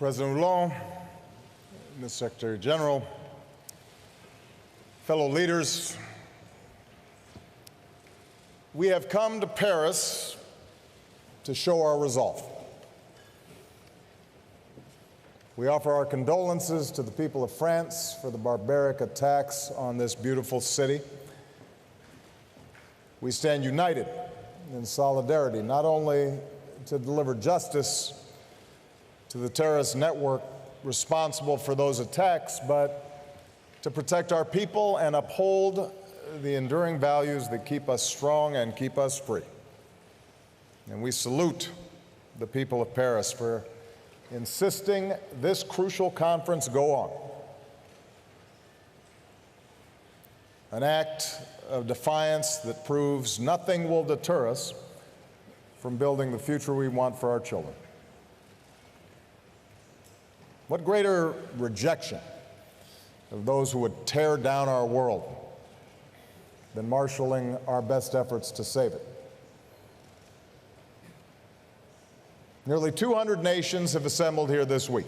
President Hollande, Mr. Secretary General, fellow leaders, we have come to Paris to show our resolve. We offer our condolences to the people of France for the barbaric attacks on this beautiful city. We stand united in solidarity, not only to deliver justice to the terrorist network responsible for those attacks, but to protect our people and uphold the enduring values that keep us strong and keep us free. And we salute the people of Paris for insisting this crucial conference go on. An act of defiance that proves nothing will deter us from building the future we want for our children. What greater rejection of those who would tear down our world than marshaling our best efforts to save it? Nearly 200 nations have assembled here this week.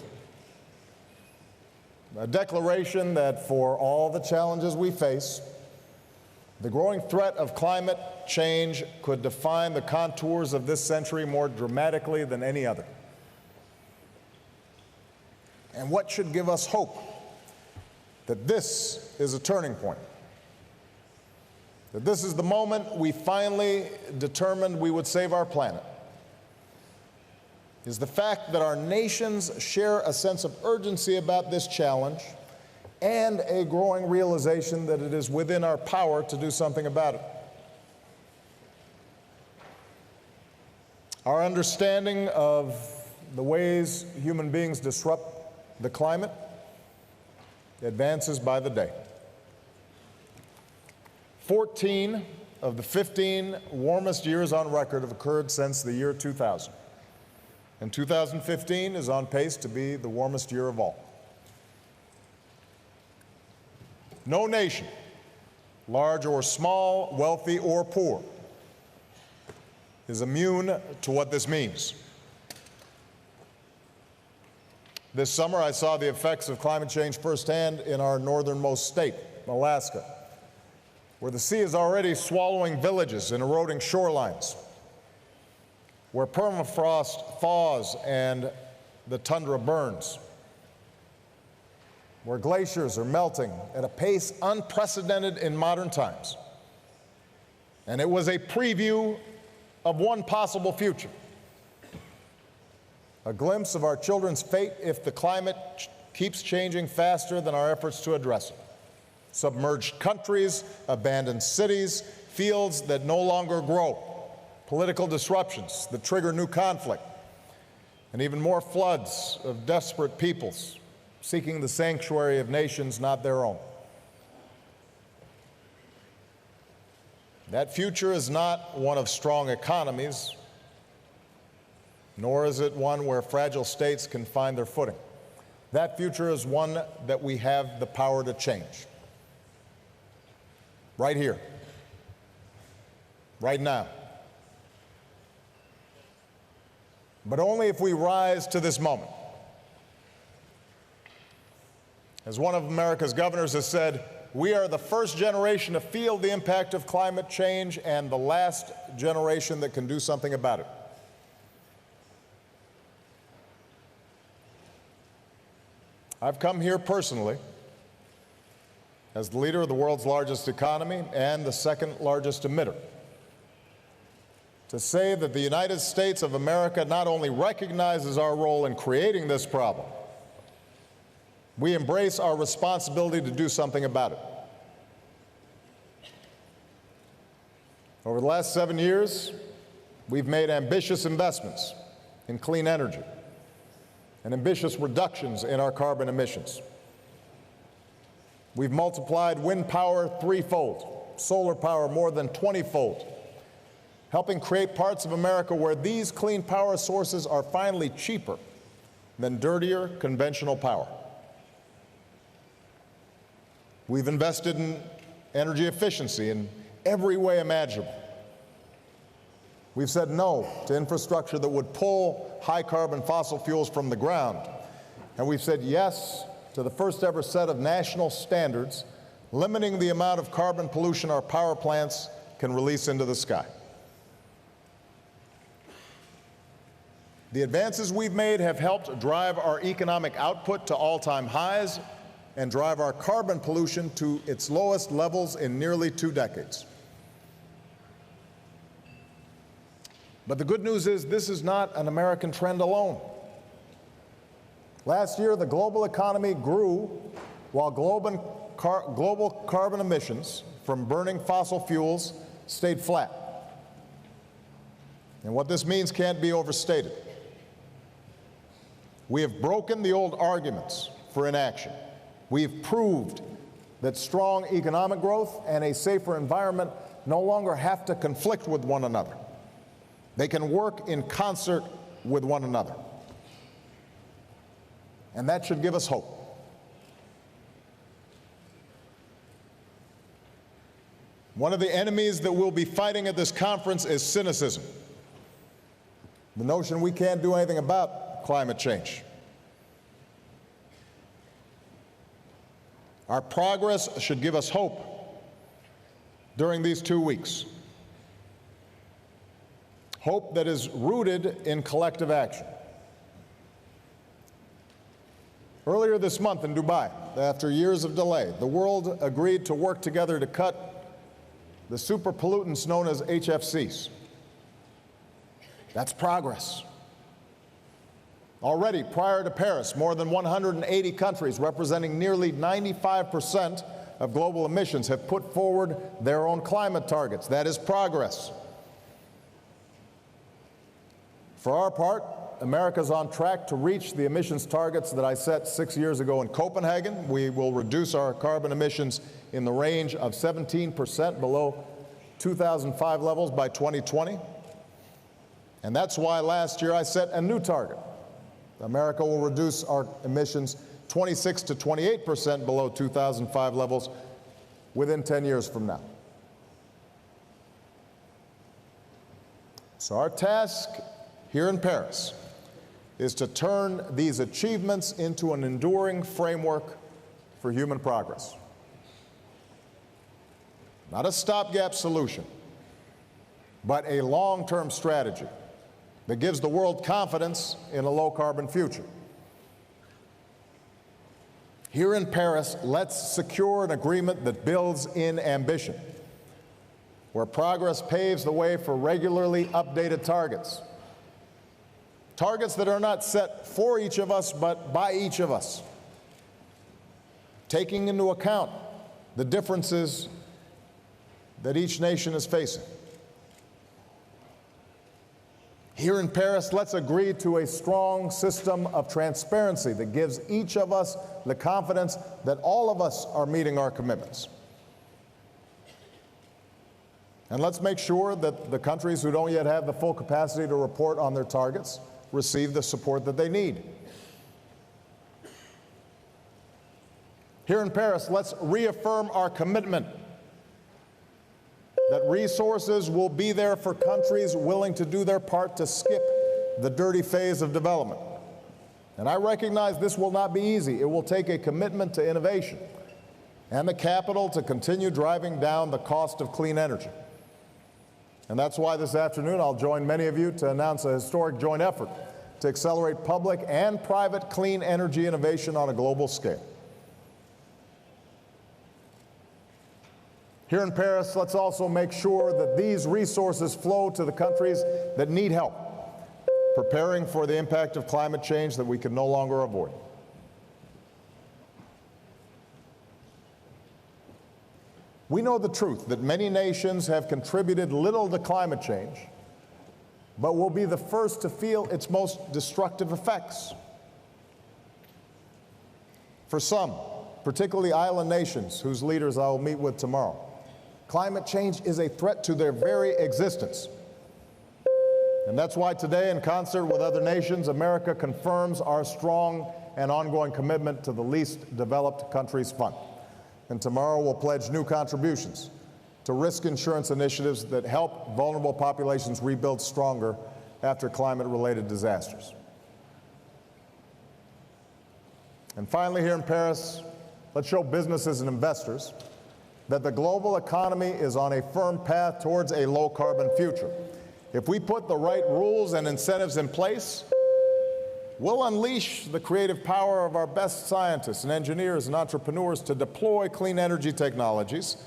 A declaration that for all the challenges we face, the growing threat of climate change could define the contours of this century more dramatically than any other. And what should give us hope that this is a turning point, that this is the moment we finally determined we would save our planet, is the fact that our nations share a sense of urgency about this challenge and a growing realization that it is within our power to do something about it. Our understanding of the ways human beings disrupt the climate advances by the day. 14 of the 15 warmest years on record have occurred since the year 2000. And 2015 is on pace to be the warmest year of all. No nation, large or small, wealthy or poor, is immune to what this means. This summer, I saw the effects of climate change firsthand in our northernmost state, Alaska, where the sea is already swallowing villages and eroding shorelines, where permafrost thaws and the tundra burns, where glaciers are melting at a pace unprecedented in modern times. And it was a preview of one possible future, a glimpse of our children's fate if the climate keeps changing faster than our efforts to address it. Submerged countries, abandoned cities, fields that no longer grow, political disruptions that trigger new conflict, and even more floods of desperate peoples seeking the sanctuary of nations not their own. That future is not one of strong economies, nor is it one where fragile states can find their footing. That future is one that we have the power to change. Right here, right now. But only if we rise to this moment. As one of America's governors has said, we are the first generation to feel the impact of climate change and the last generation that can do something about it. I've come here personally as the leader of the world's largest economy and the second largest emitter to say that the United States of America not only recognizes our role in creating this problem, we embrace our responsibility to do something about it. Over the last 7 years, we've made ambitious investments in clean energy and ambitious reductions in our carbon emissions. We've multiplied wind power 3-fold, solar power more than 20-fold, helping create parts of America where these clean power sources are finally cheaper than dirtier conventional power. We've invested in energy efficiency in every way imaginable. We've said no to infrastructure that would pull high-carbon fossil fuels from the ground, And we've said yes to the first ever set of national standards limiting the amount of carbon pollution our power plants can release into the sky. The advances we've made have helped drive our economic output to all-time highs and drive our carbon pollution to its lowest levels in nearly 2 decades. But the good news is this is not an American trend alone. Last year, the global economy grew while global carbon emissions from burning fossil fuels stayed flat. And what this means can't be overstated. We have broken the old arguments for inaction. We've proved that strong economic growth and a safer environment no longer have to conflict with one another. They can work in concert with one another. And that should give us hope. One of the enemies that we'll be fighting at this conference is cynicism. The notion we can't do anything about climate change. Our progress should give us hope during these 2 weeks. Hope that is rooted in collective action. Earlier this month in Dubai, after years of delay, the world agreed to work together to cut the super pollutants known as HFCs. That's progress. Already, prior to Paris, more than 180 countries representing nearly 95% of global emissions have put forward their own climate targets. That is progress. For our part, America's on track to reach the emissions targets that I set 6 years ago in Copenhagen. We will reduce our carbon emissions in the range of 17% below 2005 levels by 2020. And that's why last year I set a new target. America will reduce our emissions 26 to 28% below 2005 levels within 10 years from now. So our task here in Paris is to turn these achievements into an enduring framework for human progress. Not a stopgap solution, but a long-term strategy that gives the world confidence in a low-carbon future. Here in Paris, let's secure an agreement that builds in ambition, where progress paves the way for regularly updated targets. Targets that are not set for each of us, but by each of us, taking into account the differences that each nation is facing. Here in Paris, let's agree to a strong system of transparency that gives each of us the confidence that all of us are meeting our commitments. And let's make sure that the countries who don't yet have the full capacity to report on their targets receive the support that they need. Here in Paris, let's reaffirm our commitment that resources will be there for countries willing to do their part to skip the dirty phase of development. And I recognize this will not be easy. It will take a commitment to innovation and the capital to continue driving down the cost of clean energy. And that's why this afternoon I'll join many of you to announce a historic joint effort to accelerate public and private clean energy innovation on a global scale. Here in Paris, let's also make sure that these resources flow to the countries that need help, preparing for the impact of climate change that we can no longer avoid. We know the truth that many nations have contributed little to climate change, but will be the first to feel its most destructive effects. For some, particularly island nations whose leaders I will meet with tomorrow, climate change is a threat to their very existence. And that's why today, in concert with other nations, America confirms our strong and ongoing commitment to the Least Developed Countries Fund. And tomorrow we'll pledge new contributions to risk insurance initiatives that help vulnerable populations rebuild stronger after climate-related disasters. And finally, here in Paris, let's show businesses and investors that the global economy is on a firm path towards a low-carbon future. If we put the right rules and incentives in place, we'll unleash the creative power of our best scientists and engineers and entrepreneurs to deploy clean energy technologies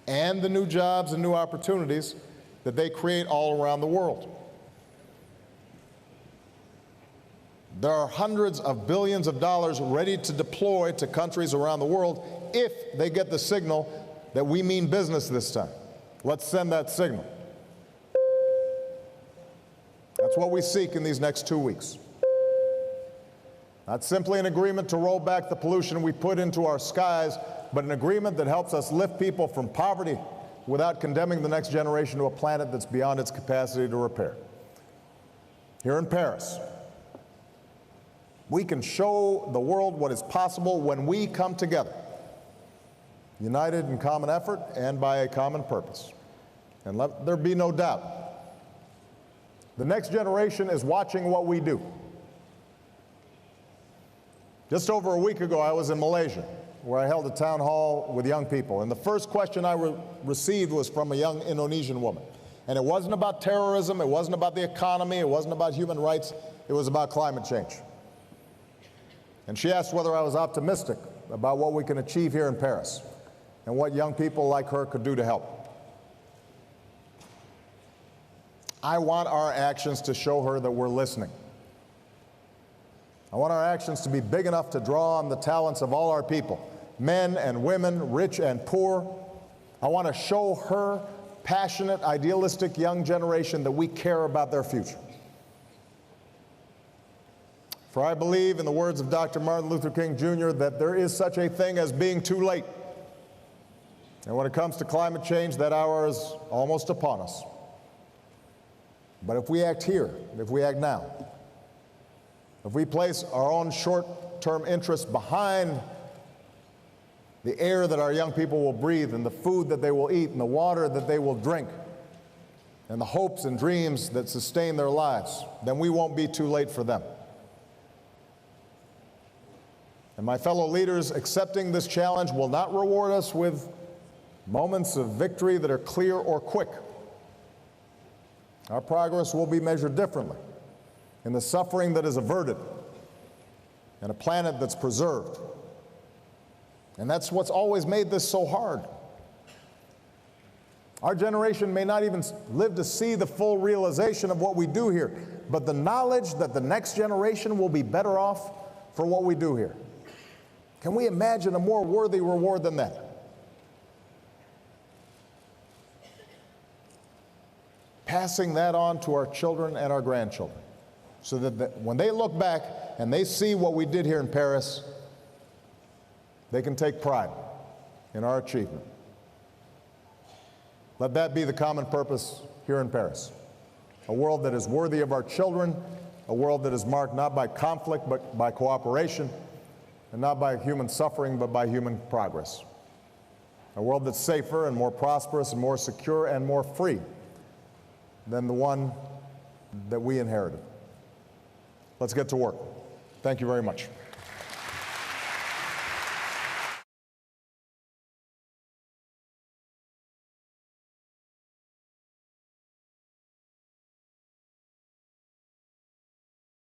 and the new jobs and new opportunities that they create all around the world. There are hundreds of billions of dollars ready to deploy to countries around the world if they get the signal that we mean business this time. Let's send that signal. That's what we seek in these next 2 weeks. Not simply an agreement to roll back the pollution we put into our skies, but an agreement that helps us lift people from poverty without condemning the next generation to a planet that's beyond its capacity to repair. Here in Paris, we can show the world what is possible when we come together, united in common effort and by a common purpose. And let there be no doubt, the next generation is watching what we do. Just over a week ago, I was in Malaysia, where I held a town hall with young people. And the first question I received was from a young Indonesian woman. And it wasn't about terrorism, it wasn't about the economy, it wasn't about human rights, it was about climate change. And she asked whether I was optimistic about what we can achieve here in Paris and what young people like her could do to help. I want our actions to show her that we're listening. I want our actions to be big enough to draw on the talents of all our people, men and women, rich and poor. I want to show her passionate, idealistic young generation that we care about their future. For I believe, in the words of Dr. Martin Luther King Jr., that there is such a thing as being too late. And when it comes to climate change, that hour is almost upon us. But if we act here, if we act now, if we place our own short-term interests behind the air that our young people will breathe and the food that they will eat and the water that they will drink and the hopes and dreams that sustain their lives, then we won't be too late for them. And my fellow leaders, accepting this challenge will not reward us with moments of victory that are clear or quick. Our progress will be measured differently, in the suffering that is averted and a planet that's preserved. And that's what's always made this so hard. Our generation may not even live to see the full realization of what we do here, but the knowledge that the next generation will be better off for what we do here. Can we imagine a more worthy reward than that? Passing that on to our children and our grandchildren, so that when they look back and they see what we did here in Paris, they can take pride in our achievement. Let that be the common purpose here in Paris. A world that is worthy of our children, a world that is marked not by conflict but by cooperation, and not by human suffering but by human progress. A world that's safer and more prosperous and more secure and more free than the one that we inherited. Let's get to work. Thank you very much.